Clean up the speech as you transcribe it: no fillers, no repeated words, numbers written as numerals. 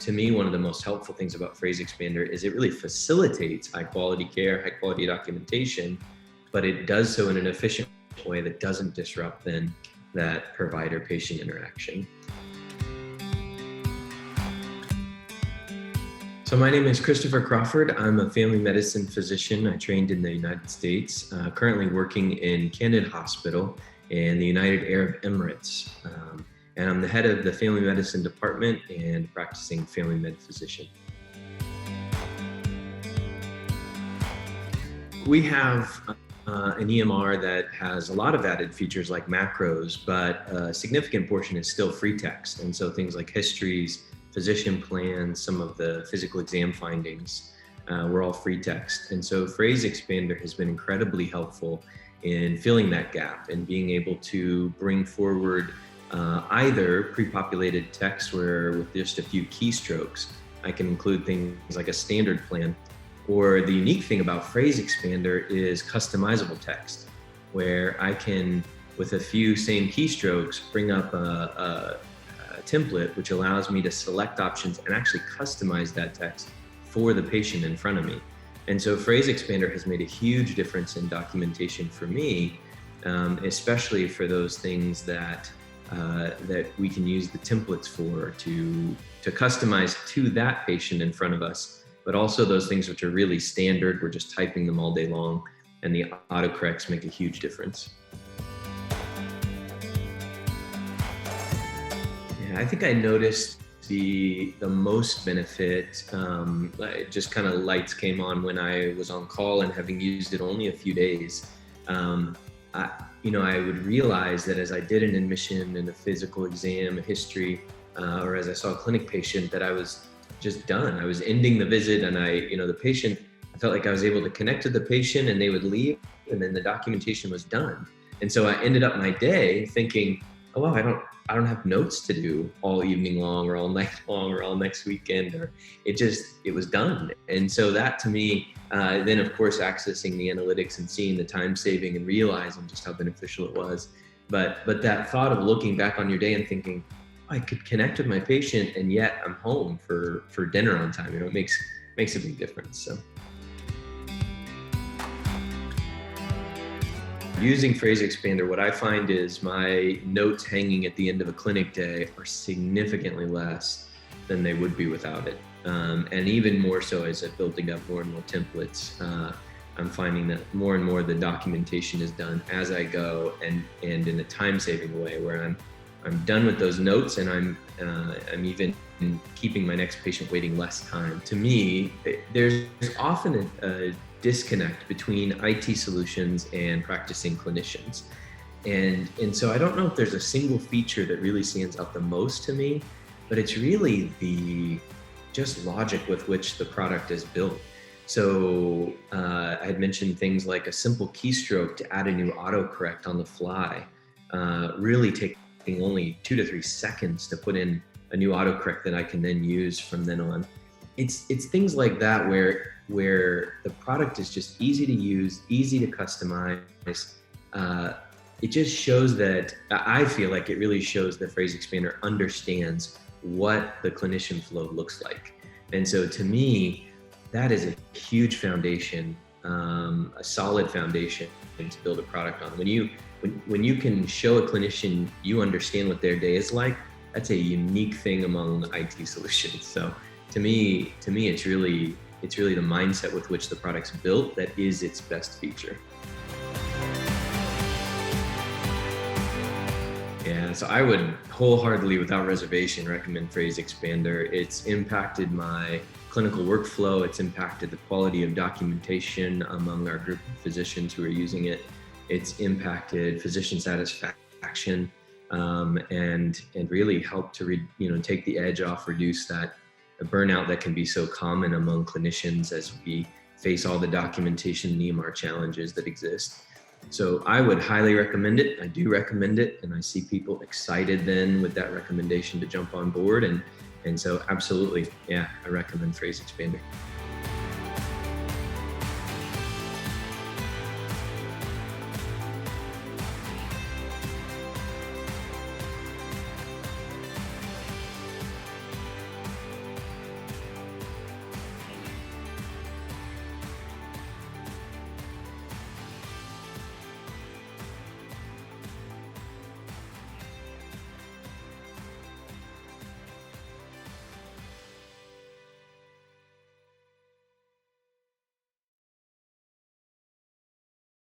to me, one of the most helpful things about PhraseExpander is it really facilitates high quality care, high quality documentation, but it does so in an efficient way that doesn't disrupt then that provider-patient interaction. So my name is Kristoffer Crawford. I'm a family medicine physician. I trained in the United States, currently working in Kanad Hospital in the United Arab Emirates. And I'm the head of the family medicine department and practicing family med physician. We have an EMR that has a lot of added features like macros, but a significant portion is still free text. And so things like histories, physician plans, some of the physical exam findings, were all free text. And so PhraseExpander has been incredibly helpful in filling that gap and being able to bring forward either pre-populated text where with just a few keystrokes, I can include things like a standard plan, or the unique thing about PhraseExpander is customizable text, where I can, with a few same keystrokes, bring up a template which allows me to select options and actually customize that text for the patient in front of me. And so PhraseExpander has made a huge difference in documentation for me, especially for those things that we can use the templates for to customize to that patient in front of us, but also those things which are really standard, we're just typing them all day long, and the autocorrects make a huge difference. Yeah, I think I noticed the most benefit, it just kind of lights came on when I was on call, and having used it only a few days, I would realize that as I did an admission and a physical exam, a history, or as I saw a clinic patient, that I was just done. I was ending the visit, and the patient, I felt like I was able to connect to the patient and they would leave, and then the documentation was done. And so I ended up my day thinking, oh, wow, I don't have notes to do all evening long or all night long or all next weekend, or it was done. And so that to me, then of course, accessing the analytics and seeing the time saving and realizing just how beneficial it was. But that thought of looking back on your day and thinking, I could connect with my patient and yet I'm home for dinner on time. It makes a big difference. So. Using PhraseExpander, what I find is my notes hanging at the end of a clinic day are significantly less than they would be without it. And even more so as I'm building up more and more templates, I'm finding that more and more the documentation is done as I go and in a time-saving way, where I'm done with those notes, and I'm even keeping my next patient waiting less time. To me, there's often a disconnect between IT solutions and practicing clinicians. And so I don't know if there's a single feature that really stands out the most to me, but it's really the just logic with which the product is built. So I had mentioned things like a simple keystroke to add a new autocorrect on the fly, really taking only 2 to 3 seconds to put in a new autocorrect that I can then use from then on. It's things like that where the product is just easy to use, easy to customize. It just shows that, I feel like it really shows that PhraseExpander understands what the clinician flow looks like. And so to me, that is a huge foundation, a solid foundation to build a product on. When you can show a clinician you understand what their day is like, that's a unique thing among IT solutions. So to me, it's really the mindset with which the product's built that is its best feature. Yeah, so I would wholeheartedly, without reservation, recommend PhraseExpander. It's impacted my clinical workflow. It's impacted the quality of documentation among our group of physicians who are using it. It's impacted physician satisfaction, and really helped to take the edge off, reduce that burnout that can be so common among clinicians as we face all the documentation and EMR challenges that exist. So I would highly recommend it. I do recommend it, and I see people excited then with that recommendation to jump on board. And so absolutely, yeah, I recommend PhraseExpander.